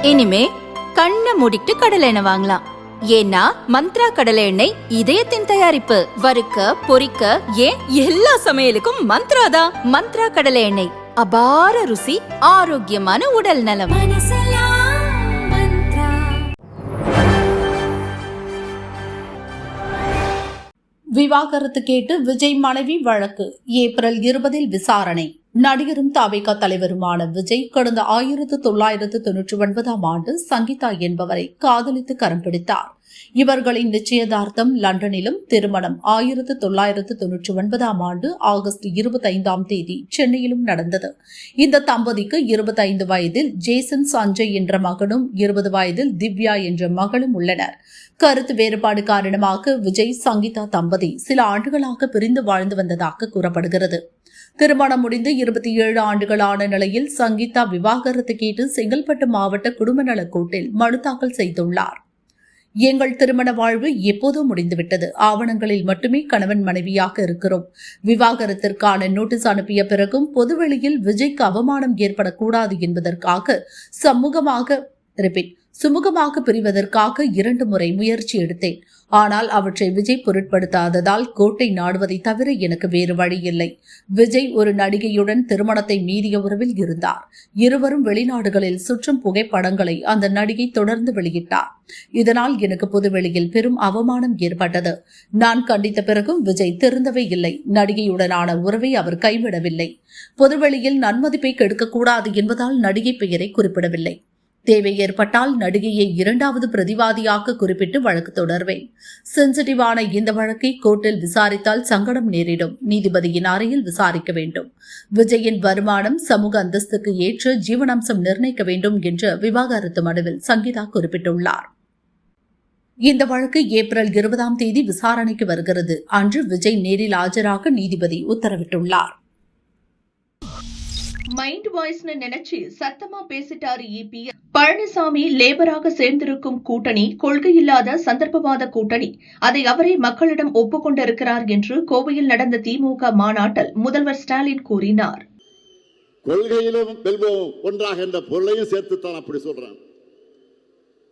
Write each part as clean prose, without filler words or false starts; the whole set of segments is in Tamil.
இனிமே கண்ணை மூடிட்டு கடலை எண்ணெய் வாங்கலாம். ஏன்னா மந்த்ரா கடலை எண்ணெய் இதயத்தின் தயாரிப்பு. வறுக்க பொரிக்க ஏன் எல்லா சமையலுக்கும் மந்த்ரா தான். மந்த்ரா கடலை எண்ணெய், அபார ருசி, ஆரோக்கியமான உடல் நலம். விவாகரத்து கேட்டு விஜய் மனைவி வழக்கு ஏப்ரல் 20 விசாரணை. நடிகரும் தவிக தலைவருமான விஜய் கடந்த 1999 ஆண்டு சங்கீதா என்பவரை காதலித்து கரம் பிடித்தார். இவர்களின் நிச்சயதார்த்தம் லண்டனிலும், திருமணம் 1999 ஆண்டு ஆகஸ்ட் 25 சென்னையிலும் நடந்தது. இந்த தம்பதிக்கு 25 வயதில் ஜேசன் சஞ்சய் என்ற மகனும் 20 வயதில் திவ்யா என்ற மகளும் உள்ளனர். கருத்து வேறுபாடு காரணமாக விஜய் சங்கீதா தம்பதி சில ஆண்டுகளாக பிரிந்து வாழ்ந்து வந்ததாக கூறப்படுகிறது. திருமணம் முடிந்து 27 ஆண்டுகளான நிலையில் சங்கீதா விவாகரத்து கேட்டு செங்கல்பட்டு மாவட்ட குடும்ப நலக் கோர்ட்டில் மனு தாக்கல் செய்துள்ளார். எங்கள் திருமண வாழ்வு எப்போதோ முடிந்துவிட்டது. ஆவணங்களில் மட்டுமே கணவன் மனைவியாக இருக்கிறோம். விவாகரத்திற்கான நோட்டீஸ் அனுப்பிய பிறகும் பொதுவெளியில் விஜய்க்கு அவமானம் ஏற்படக்கூடாது என்பதற்காக சுமூகமாக பிரிவதற்காக 2 முறை முயற்சி எடுத்தேன். ஆனால் அவற்றை விஜய் பொருட்படுத்தாததால் கோர்ட்டை நாடுவதை தவிர எனக்கு வேறு வழி இல்லை. விஜய் ஒரு நடிகையுடன் திருமணத்தை மீறிய உறவில் இருந்தார். இருவரும் வெளிநாடுகளில் சுற்றும் புகைப்படங்களை அந்த நடிகை தொடர்ந்து வெளியிட்டார். இதனால் எனக்கு பொதுவெளியில் பெரும் அவமானம் ஏற்பட்டது. நான் கண்டித்த பிறகும் விஜய் திருந்தவே இல்லை. நடிகையுடனான உறவை அவர் கைவிடவில்லை. பொதுவெளியில் நன்மதிப்பை கெடுக்கக்கூடாது என்பதால் நடிகை பெயரை குறிப்பிடவில்லை. தேவை ஏற்பட்டால் நடிகையை 2வது பிரதிவாதியாக குறிப்பிட்டு வழக்கு தொடர்வேன். சென்சிட்டிவான இந்த வழக்கை கோர்ட்டில் விசாரித்தால் சங்கடம் நேரிடும். நீதிபதியின் அறையில் விசாரிக்க வேண்டும். விஜயின் வருமானம், சமூக அந்தஸ்துக்கு ஏற்ற ஜீவனாம்சம் நிர்ணயிக்க வேண்டும் என்று விவாகரத்து மனுவில் சங்கீதா குறிப்பிட்டுள்ளார். இந்த வழக்கு ஏப்ரல் 20 விசாரணைக்கு வருகிறது. அன்று விஜய் நேரில் ஆஜராக நீதிபதி உத்தரவிட்டுள்ளார். மைண்ட் வாய்ஸ்னு நினைச்சு சத்தமா பேசிட்டாரு இபிஎஸ். பழனிசாமி லேபராக சேர்ந்திருக்கும் கூட்டணி கொள்கையில்லாத சந்தர்ப்பவாத கூட்டணி. அதை அவரே மக்களிடம் ஒப்புக்கொண்டிருக்கிறார் என்று கோவையில் நடந்த திமுக மாநாட்டில் முதல்வர் ஸ்டாலின் கூறினார். கொள்கையிலும் வெல்வோம் ஒன்றாக என்ற பொருளையும் சேர்த்துத்தான் அப்படி சொல்றேன்.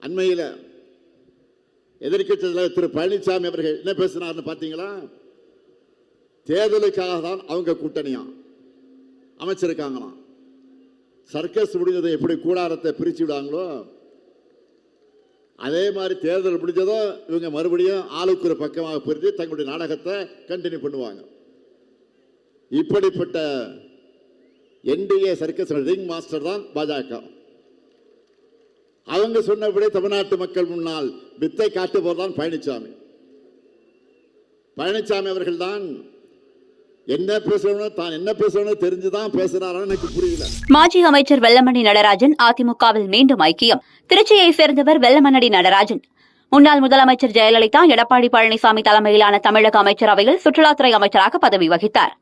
அண்மையில் எதிர்க்கட்சி தலைவர் திரு பழனிசாமி அவர்கள் என்ன பேசினார்னு பாத்தீங்களா? தேர்தலுக்காக தான் அவங்க கூட்டணியா அமைச்சிருக்காங்களாம். சர்க்கஸ் முடிஞ்சதை எப்படி கூடாரத்தை பிரிச்சு விடாங்களோ அதே மாதிரி தேர்தல் முடிஞ்சதோ இவங்க மறுபடியும் ஆளுக்கு ஒரு பக்கமாக பிரித்து தங்களுடைய நாடகத்தை கண்டினியூ பண்ணுவாங்க. இப்படிப்பட்ட என்டிஏ சர்க்கஸ் ரிங் மாஸ்டர் தான் பாஜக. அவங்க சொன்னபடி தமிழ்நாட்டு மக்கள் முன்னால் வித்தை காட்டுபவர் தான் பழனிசாமி. பழனிசாமி அவர்கள் தான் என்ன பேசணும், தான் என்ன பேசணும் தெரிஞ்சுதான் பேசுறாரு. எனக்கு புரியல. மாஜி அமைச்சர் வெல்லமண்டி நடராஜன் அதிமுகவில் மீண்டும் ஐக்கியம். திருச்சியை சேர்ந்தவர் வெல்லமண்டி நடராஜன். முன்னாள் முதலமைச்சர் ஜெயலலிதா, எடப்பாடி பழனிசாமி தலைமையிலான தமிழக அமைச்சரவையில் சுற்றுலாத்துறை அமைச்சராக பதவி வகித்தார்.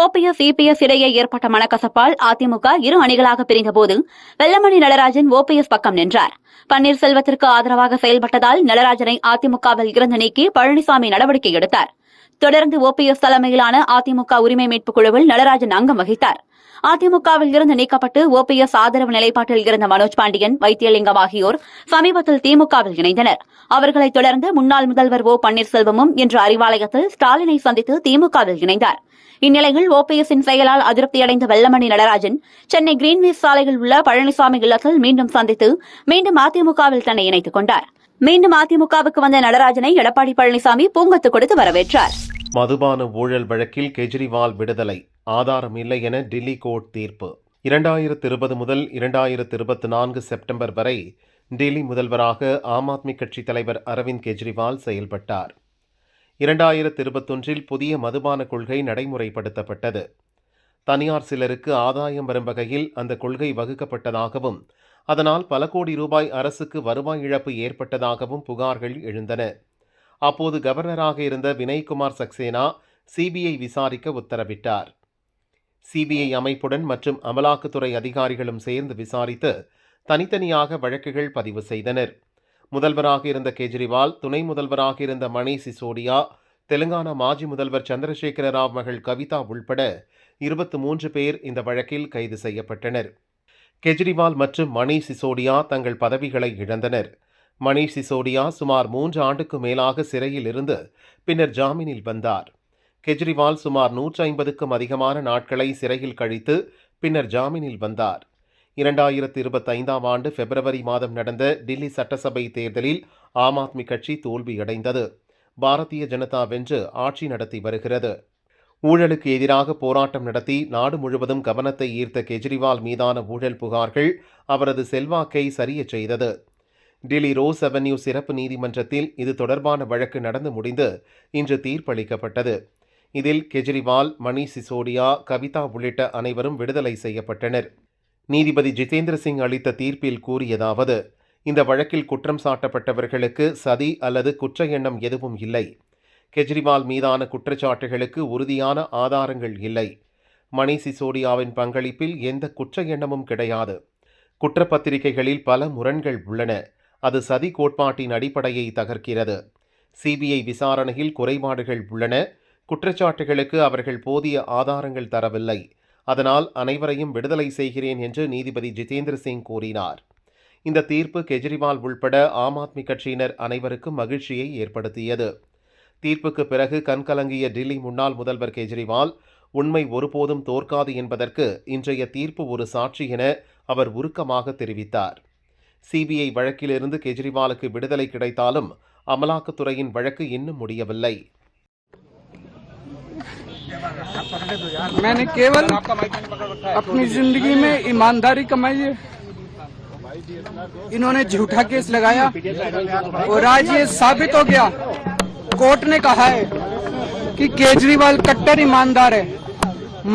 ஓபிஎஸ், இபிஎஸ் இடையே ஏற்பட்ட மனக்கசப்பால் அதிமுக 2 அணிகளாக பிரிந்தபோது வெல்லமண்டி நடராஜன் ஓபிஎஸ் பக்கம் நின்றார். பன்னீர்செல்வத்திற்கு ஆதரவாக செயல்பட்டதால் நடராஜனை அதிமுகவில் இருந்து நீக்கி பழனிசாமி நடவடிக்கை எடுத்தார். தொடர்ந்து ஓபிஎஸ் தலைமையிலான அதிமுக உரிமை மீட்பு குழுவில் நடராஜன் அங்கம் வகித்தார். அதிமுகவில் இருந்து நீக்கப்பட்டு ஓபிஎஸ் ஆதரவு நிலைப்பாட்டில் இருந்த மனோஜ் பாண்டியன், வைத்தியலிங்கம் ஆகியோர் சமீபத்தில் திமுகவில் இணைந்தனர். அவர்களைத் தொடர்ந்து முன்னாள் முதல்வர் ஓ பன்னீர்செல்வமும் இன்று அறிவாலயத்தில் ஸ்டாலினை சந்தித்து திமுகவில் இணைந்தார். இந்நிலையில் ஓபிஎஸ்ஸின் செயலால் அதிருப்தியடைந்த வெல்லமண்டி நடராஜன் சென்னை கிரீன்வேஸ் சாலையில் உள்ள பழனிசாமி இல்லத்தில் மீண்டும் சந்தித்து மீண்டும் அதிமுகவில் தன்னை இணைத்துக் கொண்டார். மீண்டும் அதிமுகவுக்கு வந்த நடராஜனை எடப்பாடி பழனிசாமி பூங்கொத்து கொடுத்து வரவேற்றார். மதுபான ஊழல் வழக்கில் கெஜ்ரிவால் விடுதலை, ஆதாரம் இல்லை என டில்லி கோர்ட் தீர்ப்பு. 2020 முதல் 2024 செப்டம்பர் வரை டெல்லி முதல்வராக ஆம் ஆத்மி கட்சி தலைவர் அரவிந்த் கெஜ்ரிவால் செயல்பட்டார். 2021 புதிய மதுபான கொள்கை நடைமுறைப்படுத்தப்பட்டது. தனியார் சிலருக்கு ஆதாயம் வரும் வகையில் அந்த கொள்கை வகுக்கப்பட்டதாகவும் அதனால் பல கோடி ரூபாய் அரசுக்கு வருவாய் இழப்பு ஏற்பட்டதாகவும் புகார்கள் எழுந்தன. அப்போது கவர்னராக இருந்த வினய்குமார் சக்சேனா சிபிஐ விசாரிக்க உத்தரவிட்டார். சிபிஐ அமைப்புடன் மற்றும் அமலாக்கத்துறை அதிகாரிகளும் சேர்ந்து விசாரித்து தனித்தனியாக வழக்குகள் பதிவு செய்தனர். முதல்வராக இருந்த கெஜ்ரிவால், துணை முதல்வராக இருந்த மணீஷ் சிசோடியா, தெலுங்கானா மாஜி முதல்வர் சந்திரசேகர ராவ் மகள் கவிதா உள்பட 23 பேர் இந்த வழக்கில் கைது செய்யப்பட்டனர். கெஜ்ரிவால் மற்றும் மணீஷ் சிசோடியா தங்கள் பதவிகளை இழந்தனர். மணீஷ் சிசோடியா சுமார் 3 ஆண்டுக்கு மேலாக சிறையில் இருந்து பின்னர் ஜாமீனில் வந்தார். கெஜ்ரிவால் சுமார் 150க்கும் அதிகமான நாட்களை சிறையில் கழித்து பின்னர் ஜாமீனில் வந்தார். 2025ஆம் ஆண்டு பிப்ரவரி மாதம் நடந்த டில்லி சட்டசபை தேர்தலில் ஆம் ஆத்மி கட்சி தோல்வியடைந்தது. பாரதிய ஜனதா வென்று ஆட்சி நடத்தி வருகிறது. ஊழலுக்கு எதிராக போராட்டம் நடத்தி நாடு முழுவதும் கவனத்தை ஈர்த்த கெஜ்ரிவால் மீதான ஊழல் புகார்கள் அவரது செல்வாக்கை சரியச் செய்தது. டில்லி ரோஸ் அவென்யூ சிறப்பு நீதிமன்றத்தில் இது தொடர்பான வழக்கு நடந்து முடிந்து இன்று தீர்ப்பளிக்கப்பட்டது. இதில் கெஜ்ரிவால், மணீஷ் சிசோடியா, கவிதா உள்ளிட்ட அனைவரும் விடுதலை செய்யப்பட்டனர். நீதிபதி ஜிதேந்திர சிங் அளித்த தீர்ப்பில் கூறியதாவது: இந்த வழக்கில் குற்றம் சாட்டப்பட்டவர்களுக்கு சதி அல்லது குற்ற எண்ணம் எதுவும் இல்லை. கெஜ்ரிவால் மீதான குற்றச்சாட்டுகளுக்கு உறுதியான ஆதாரங்கள் இல்லை. மணீஷ் சிசோடியாவின் பங்களிப்பில் எந்த குற்ற எண்ணமும் கிடையாது. குற்றப்பத்திரிகைகளில் பல முரண்கள் உள்ளன. அது சதி கோட்பாட்டின் அடிப்படையை தகர்க்கிறது. சிபிஐ விசாரணையில் குறைபாடுகள் உள்ளன. குற்றச்சாட்டுகளுக்கு அவர்கள் போதிய ஆதாரங்கள் தரவில்லை. அதனால் அனைவரையும் விடுதலை செய்கிறேன் என்று நீதிபதி ஜிதேந்திர சிங் கூறினார். இந்த தீர்ப்பு கெஜ்ரிவால் உள்பட ஆம் ஆத்மி கட்சியினர் அனைவருக்கும் மகிழ்ச்சியை ஏற்படுத்தியது. தீர்ப்புக்கு பிறகு கண்கலங்கிய டில்லி முன்னாள் முதல்வர் கெஜ்ரிவால், உண்மை ஒருபோதும் தோற்காது என்பதற்கு இன்றைய தீர்ப்பு ஒரு சாட்சி என அவர் உருக்கமாக தெரிவித்தார். சிபிஐ வழக்கிலிருந்து கெஜ்ரிவாலுக்கு விடுதலை கிடைத்தாலும் அமலாக்கத்துறையின் வழக்கு இன்னும் முடியவில்லை. मैंने केवल अपनी जिंदगी में ईमानदारी कमाई है. इन्होंने झूठा केस लगाया और आज ये साबित हो गया. कोर्ट ने कहा है कि केजरीवाल कट्टर ईमानदार है,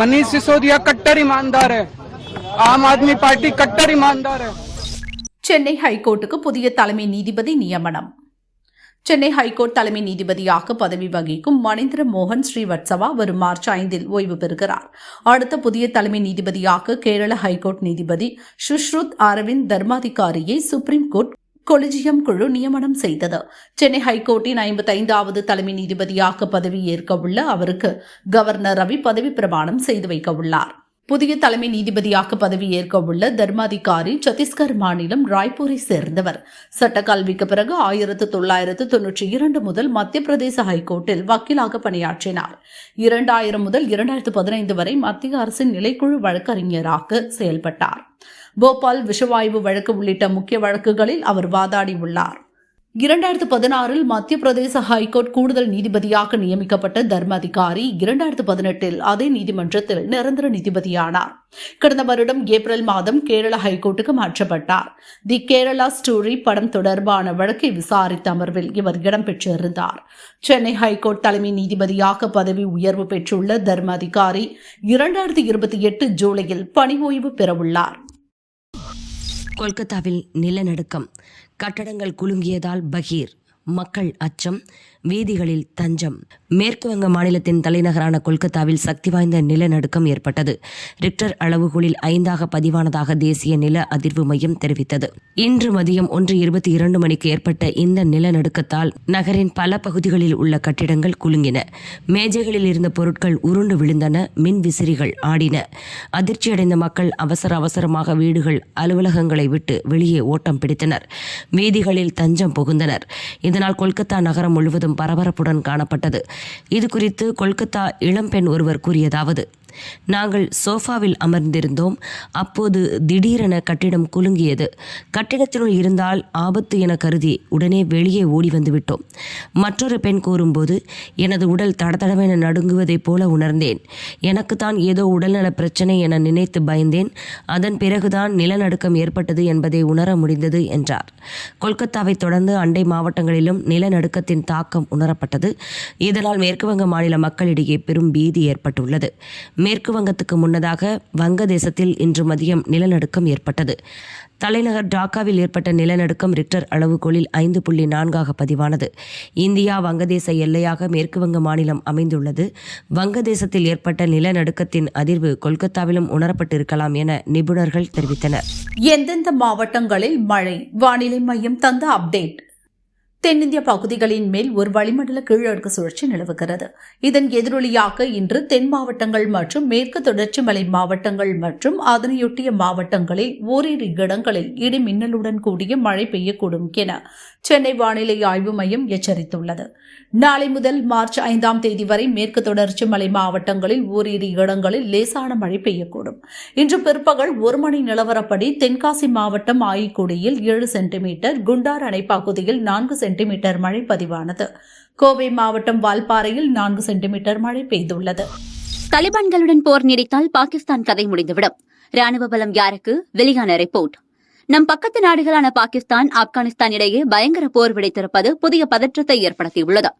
मनीष सिसोदिया कट्टर ईमानदार है, आम आदमी पार्टी कट्टर ईमानदार है. சென்னை ஹைகோர்ட்டுக்கு புதிய தலைமை நீதிபதி நியமனம். சென்னை ஹைகோர்ட் தலைமை நீதிபதியாக பதவி வகிக்கும் மணிந்திர மோகன் ஸ்ரீவத்சவா வரும் மார்ச் 5 ஓய்வு பெறுகிறார். அடுத்த புதிய தலைமை நீதிபதியாக கேரள ஹைகோர்ட் நீதிபதி சுஷ்ருத் அரவிந்த் தர்மாதிகாரியை சுப்ரீம் கோர்ட் கொலிஜியம் குழு நியமனம் செய்தது. சென்னை ஹைகோர்ட்டின் 55வது தலைமை நீதிபதியாக பதவி ஏற்க உள்ள அவருக்கு கவர்னர் ரவி பதவி பிரமாணம் செய்து வைக்க உள்ளார். புதிய தலைமை நீதிபதியாக பதவி ஏற்க உள்ள தர்மாதிகாரி சத்தீஸ்கர் மாநிலம் ராய்ப்பூரை சேர்ந்தவர். சட்டக்கல்விக்கு பிறகு 1992 முதல் மத்திய பிரதேச ஹைகோர்ட்டில் வக்கீலாக பணியாற்றினார். 2000 முதல் 2015 வரை மத்திய அரசின் நிலைக்குழு வழக்கறிஞராக செயல்பட்டார். போபால் விஷவாயு வழக்கு உள்ளிட்ட முக்கிய வழக்குகளில் அவர் வாதாடியுள்ளார். 2016 மத்திய பிரதேச ஹைகோர்ட் கூடுதல் நீதிபதியாக நியமிக்கப்பட்ட தர்மாதிகாரி 2018 அதே நீதிமன்றத்தில் நிரந்தர நீதிபதியானார். கடந்த வருடம் ஏப்ரல் மாதம் கேரள ஹைகோர்ட்டுக்கு மாற்றப்பட்டார். தி கேரளா ஸ்டோரி படம் தொடர்பான வழக்கை விசாரித்த அமர்வில் இவர் இடம்பெற்றிருந்தார். சென்னை ஹைகோர்ட் தலைமை நீதிபதியாக பதவி உயர்வு பெற்றுள்ள தர்மாதிகாரி 2028 ஜூலையில் பணி ஓய்வு பெறவுள்ளார். கொல்கத்தாவில் நிலநடுக்கம், கட்டடங்கள் குலுங்கியதால் பகீர், மக்கள் அச்சம், வீதிகளில் தஞ்சம். மேற்கு வங்க மாநிலத்தின் தலைநகரான கொல்கத்தாவில் சக்தி வாய்ந்த நிலநடுக்கம் ஏற்பட்டது. ரிக்டர் அளவுகோலில் 5ஆக பதிவானதாக தேசிய நில அதிர்வு மையம் தெரிவித்தது. இன்று மதியம் 1:22 மணிக்கு ஏற்பட்ட இந்த நிலநடுக்கத்தால் நகரின் பல பகுதிகளில் உள்ள கட்டிடங்கள் குலுங்கின. மேஜைகளில் இருந்த பொருட்கள் உருண்டு விழுந்தன. மின் விசிறிகள் ஆடின. அதிர்ச்சியடைந்த மக்கள் அவசரமாக வீடுகள், அலுவலகங்களை விட்டு வெளியே ஓட்டம் பிடித்தனர். வீதிகளில் தஞ்சம் புகுந்தனர். இதனால் கொல்கத்தா நகரம் முழுவதும் பரபரப்புடன் காணப்பட்டது. இது குறித்து கொல்கத்தா இளம்பெண் ஒருவர் கூறியதாவது: நாங்கள் சோஃபாவில் அமர்ந்திருந்தோம். அப்போது திடீரென கட்டிடம் குலுங்கியது. கட்டிடத்தினுள் இருந்தால் ஆபத்து என கருதி உடனே வெளியே ஓடி வந்து விட்டோம். மற்றொரு பெண் கூறும்போது, எனது உடல் தடதடவென நடுங்குவதைப் போல உணர்ந்தேன். எனக்குத்தான் ஏதோ உடல்நல பிரச்சனை என நினைத்து பயந்தேன். அதன் பிறகுதான் நிலநடுக்கம் ஏற்பட்டது என்பதை உணர முடிந்தது என்றார். கொல்கத்தாவை தொடர்ந்து அண்டை மாவட்டங்களிலும் நிலநடுக்கத்தின் தாக்கம் உணரப்பட்டது. இதனால் மேற்குவங்க மாநில மக்களிடையே பெரும் பீதி ஏற்பட்டுள்ளது. மேற்கு வங்கத்துக்கு முன்னதாக வங்கதேசத்தில் இன்று மதியம் நிலநடுக்கம் ஏற்பட்டது. தலைநகர் டாக்காவில் ஏற்பட்ட நிலநடுக்கம் ரிக்டர் அளவுகோலில் 5.4 பதிவானது. இந்தியா வங்கதேச எல்லையாக மேற்குவங்க மாநிலம் அமைந்துள்ளது. வங்கதேசத்தில் ஏற்பட்ட நிலநடுக்கத்தின் அதிர்வு கொல்கத்தாவிலும் உணரப்பட்டிருக்கலாம் என நிபுணர்கள் தெரிவித்தனர். எந்தெந்த மாவட்டங்களில் மழை? வானிலை மையம் தந்த அப்டேட். தென்னிந்திய பகுதிகளின் மேல் ஒரு வளிமண்டல கீழடுக்கு சுழற்சி நிலவுகிறது. இதன் எதிரொலியாக இன்று தென் மாவட்டங்கள் மற்றும் மேற்கு தொடர்ச்சி மலை மாவட்டங்கள் மற்றும் அதனையொட்டிய மாவட்டங்களில் ஓரிரு இடங்களில் இடி மின்னலுடன் கூடிய மழை பெய்யக்கூடும் என சென்னை வானிலை ஆய்வு மையம் எச்சரித்துள்ளது. நாளை முதல் மார்ச் 5ஆம் தேதி வரை மேற்கு தொடர்ச்சி மலை மாவட்டங்களில் ஓரிரு இடங்களில் லேசான மழை பெய்யக்கூடும். இன்று பிற்பகல் 1 மணி நிலவரப்படி தென்காசி மாவட்டம் ஆயிக்குடியில் 7 சென்டிமீட்டர், குண்டார் அணை பகுதியில் 4 சென்டிமீட்டர் மழை பதிவானது. கோவை மாவட்டம் வால்பாறையில் 4 சென்டிமீட்டர் மழை பெய்துள்ளது. தலிபான்களுடன் போர் நீடித்தால் பாகிஸ்தான் கதை முடிந்துவிடும். ராணுவ பலம் யாருக்கு? வெளியான ரிப்போர்ட். நம் பக்கத்து நாடுகளான பாகிஸ்தான், ஆப்கானிஸ்தான் இடையே பயங்கர போர் வெடித்திருப்பது புதிய பதற்றத்தை ஏற்படுத்தியுள்ளது.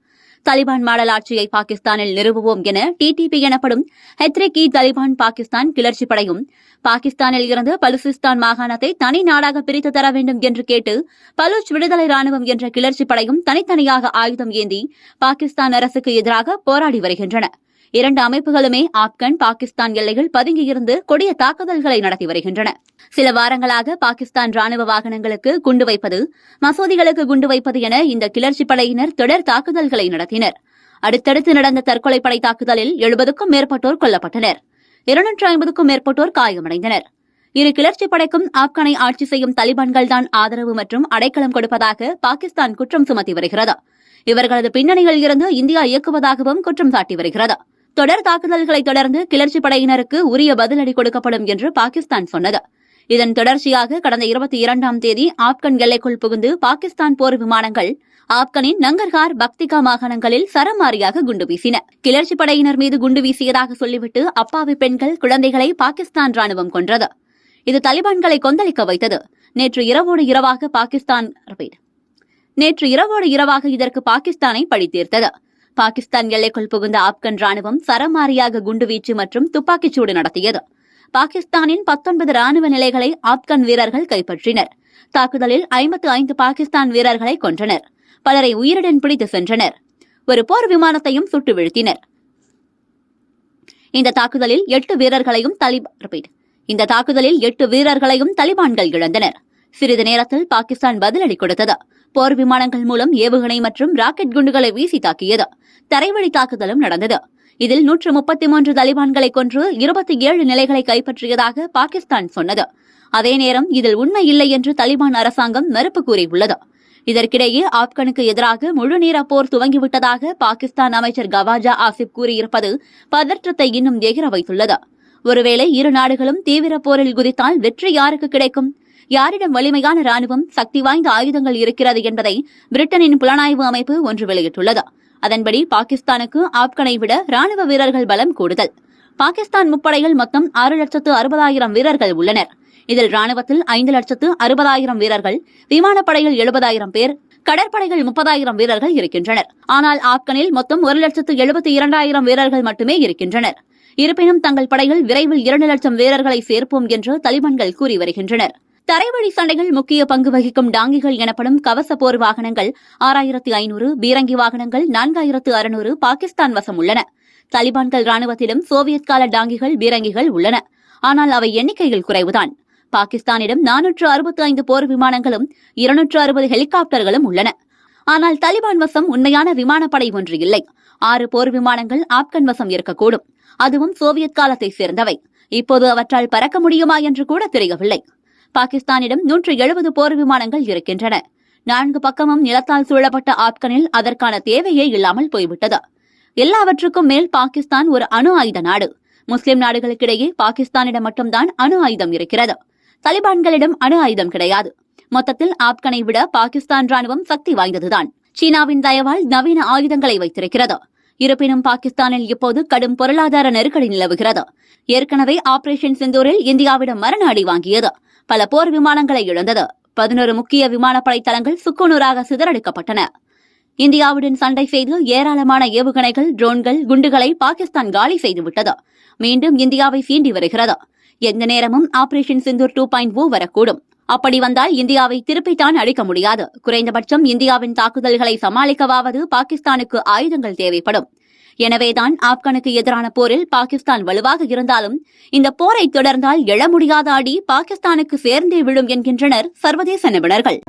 தலிபான் மாடல் ஆட்சியை பாகிஸ்தானில் நிறுவுவோம் என டிடிபி எனப்படும் ஹெத்ரிக்-இ-தாலிபான் பாகிஸ்தான் கிளர்ச்சி படையும், பாகிஸ்தானில் இருந்து பலுசிஸ்தான் மாகாணத்தை தனி நாடாக பிரித்து தர வேண்டும் என்று கேட்டு பலூச் விடுதலை ராணுவம் என்ற கிளர்ச்சி படையும் தனித்தனியாக ஆயுதம் ஏந்தி பாகிஸ்தான் அரசுக்கு எதிராக போராடி வருகின்றன. 2 அமைப்புகளுமே ஆப்கன், பாகிஸ்தான் எல்லைகள் பதுங்கியிருந்து கொடிய தாக்குதல்களை நடத்தி வருகின்றன. சில வாரங்களாக பாகிஸ்தான் ராணுவ வாகனங்களுக்கு குண்டு வைப்பது, மசூதிகளுக்கு குண்டு வைப்பது என இந்த கிளர்ச்சி படையினர் தொடர் தாக்குதல்களை நடத்தினர். அடுத்தடுத்து நடந்த தற்கொலைப்படை தாக்குதலில் 70க்கும் மேற்பட்டோர் கொல்லப்பட்டனர். 250க்கும் மேற்பட்டோர் காயமடைந்தனர். இரு கிளர்ச்சி படைக்கும் ஆப்கானை ஆட்சி செய்யும் தலிபான்கள்தான் ஆதரவு மற்றும் அடைக்கலம் கொடுப்பதாக பாகிஸ்தான் குற்றம் சுமத்தி வருகிறது. இவர்களது பின்னணியில் இருந்து இந்தியா இயக்குவதாகவும் குற்றம் சாட்டி வருகிறது. தொடர் தாக்குதல்களை தொடர்ந்து கிளர்ச்சி படையினருக்கு உரிய பதிலடி கொடுக்கப்படும் என்று பாகிஸ்தான் சொன்னது. இதன் தொடர்ச்சியாக கடந்த 22ஆம் தேதி ஆப்கன் எல்லைக்குள் புகுந்து பாகிஸ்தான் போர் விமானங்கள் ஆப்கனின் நங்கர்ஹார், பக்திகா மாகாணங்களில் சரமாரியாக குண்டு வீசின. கிளர்ச்சி படையினர் மீது குண்டு வீசியதாக சொல்லிவிட்டு அப்பாவி பெண்கள், குழந்தைகளை பாகிஸ்தான் ராணுவம் கொன்றது. இது தலிபான்களை கொந்தளிக்க வைத்தது. நேற்று இரவோடு இரவாக இதற்கு பாகிஸ்தானை பழி தீர்த்தது. பாகிஸ்தான் எல்லைக்குள் புகுந்த ஆப்கன் ராணுவம் சரமாரியாக குண்டுவீச்சு மற்றும் துப்பாக்கிச்சூடு நடத்தியது. பாகிஸ்தானின் 19 ராணுவ நிலைகளை ஆப்கன் வீரர்கள் கைப்பற்றினர். தாக்குதலில் 55 பாகிஸ்தான் வீரர்களை கொன்றனர். பலரை உயிருடன் பிடித்து சென்றனர். ஒரு போர் விமானத்தையும் சுட்டு வீழ்த்தினர். இந்த தாக்குதலில் 8 வீரர்களையும் தலிபான்கள் இழந்தனர். சிறிது நேரத்தில் பாகிஸ்தான் பதிலடி கொடுத்தது. போர் விமானங்கள் மூலம் ஏவுகணை மற்றும் ராக்கெட் குண்டுகளை வீசி தாக்கியது. தரைவழி தாக்குதலும் நடந்தது. இதில் 133 தலிபான்களை கொன்று 27 நிலைகளை கைப்பற்றியதாக பாகிஸ்தான் சொன்னது. அதே நேரம் இதில் உண்மை இல்லை என்று தலிபான் அரசாங்கம் மறுப்பு கூறியுள்ளது. இதற்கிடையே ஆப்கனுக்கு எதிராக முழுநீர போர் துவங்கிவிட்டதாக பாகிஸ்தான் அமைச்சர் கவாஜா ஆசிப் கூறியிருப்பது பதற்றத்தை இன்னும் எகிர வைத்துள்ளது. ஒருவேளை இரு நாடுகளும் தீவிர போரில் குதித்தால் வெற்றி யாருக்கு கிடைக்கும்? யாரிடம் வலிமையான ராணுவம், சக்தி வாய்ந்த ஆயுதங்கள் இருக்கிறது என்பதை பிரிட்டனின் புலனாய்வு அமைப்பு ஒன்று வெளியிட்டுள்ளது. அதன்படி பாகிஸ்தானுக்கு ஆப்கனை விட ராணுவ வீரர்கள் பலம் கூடுதல். பாகிஸ்தான் முப்படைகள் மொத்தம் 6,60,000 வீரர்கள் உள்ளனர். இதில் ராணுவத்தில் 5,60,000 வீரர்கள், விமானப்படையில் 70,000 பேர், கடற்படைகள் 30,000 வீரர்கள் இருக்கின்றனர். ஆனால் ஆப்கனில் மொத்தம் 1,72,000 வீரர்கள் மட்டுமே இருக்கின்றனர். இருப்பினும் தங்கள் படைகள் விரைவில் 2 லட்சம் வீரர்களை சேர்ப்போம் என்று தலிபான்கள் கூறி வருகின்றனர். தரைவழி சண்டைகள் முக்கிய பங்கு வகிக்கும் டாங்கிகள் எனப்படும் கவச போர் வாகனங்கள் 6,500, பீரங்கி வாகனங்கள் 4,600 பாகிஸ்தான் வசம் உள்ளன. தலிபான்கள் ராணுவத்திலும் சோவியத் கால டாங்கிகள், பீரங்கிகள் உள்ளன. ஆனால் அவை எண்ணிக்கையில் குறைவுதான். பாகிஸ்தானிடம் 465 போர் விமானங்களும் 260 ஹெலிகாப்டர்களும் உள்ளன. ஆனால் தலிபான் வசம் உண்மையான விமானப்படை ஒன்று இல்லை. 6 போர் விமானங்கள் ஆப்கன் வசம் இருக்கக்கூடும். அதுவும் சோவியத் காலத்தை சேர்ந்தவை. இப்போது அவற்றால் பறக்க முடியுமா என்று கூட தெரியவில்லை. பாகிஸ்தானிடம் 170 போர் விமானங்கள் இருக்கின்றன. 4 பக்கமும் நிலத்தால் சூழப்பட்ட ஆப்கனில் அதற்கான தேவையே இல்லாமல் போய்விட்டது. எல்லாவற்றுக்கும் மேல் பாகிஸ்தான் ஒரு அணு ஆயுத நாடு. முஸ்லிம் நாடுகளுக்கிடையே பாகிஸ்தானிடம் மட்டும்தான் அணு ஆயுதம் இருக்கிறது. தலிபான்களிடம் அணு ஆயுதம் கிடையாது. மொத்தத்தில் ஆப்கனை விட பாகிஸ்தான் ராணுவம் சக்தி வாய்ந்ததுதான். சீனாவின் தயவால் நவீன ஆயுதங்களை வைத்திருக்கிறது. இருப்பினும் பாகிஸ்தானில் இப்போது கடும் பொருளாதார நெருக்கடி நிலவுகிறது. ஏற்கனவே ஆபரேஷன் சிந்தூரில் இந்தியாவிடம் மரண அடி வாங்கியது. பல போர் விமானங்களை இழந்தது. 11 முக்கிய விமானப்படை தளங்கள் சுக்குநூறாக சிதறடிக்கப்பட்டன. இந்தியாவுடன் சண்டை செய்து ஏராளமான ஏவுகணைகள், ட்ரோன்கள், குண்டுகளை பாகிஸ்தான் காலி செய்துவிட்டது. மீண்டும் இந்தியாவை சீண்டி வருகிறது. எந்த நேரமும் ஆபரேஷன் சிந்தூர் 2.0 வரக்கூடும். அப்படி வந்தால் இந்தியாவை திருப்பித்தான் அழிக்க முடியாது. குறைந்தபட்சம் இந்தியாவின் தாக்குதல்களை சமாளிக்கவாவது பாகிஸ்தானுக்கு ஆயுதங்கள் தேவைப்படும். எனவேதான் ஆப்கானுக்கு எதிரான போரில் பாகிஸ்தான் வலுவாக இருந்தாலும் இந்த போரை தொடர்ந்தால் எழ முடியாத அடி பாகிஸ்தானுக்கு சேர்ந்தே விழும் என்கின்றனர் சர்வதேச நிபுணர்கள்.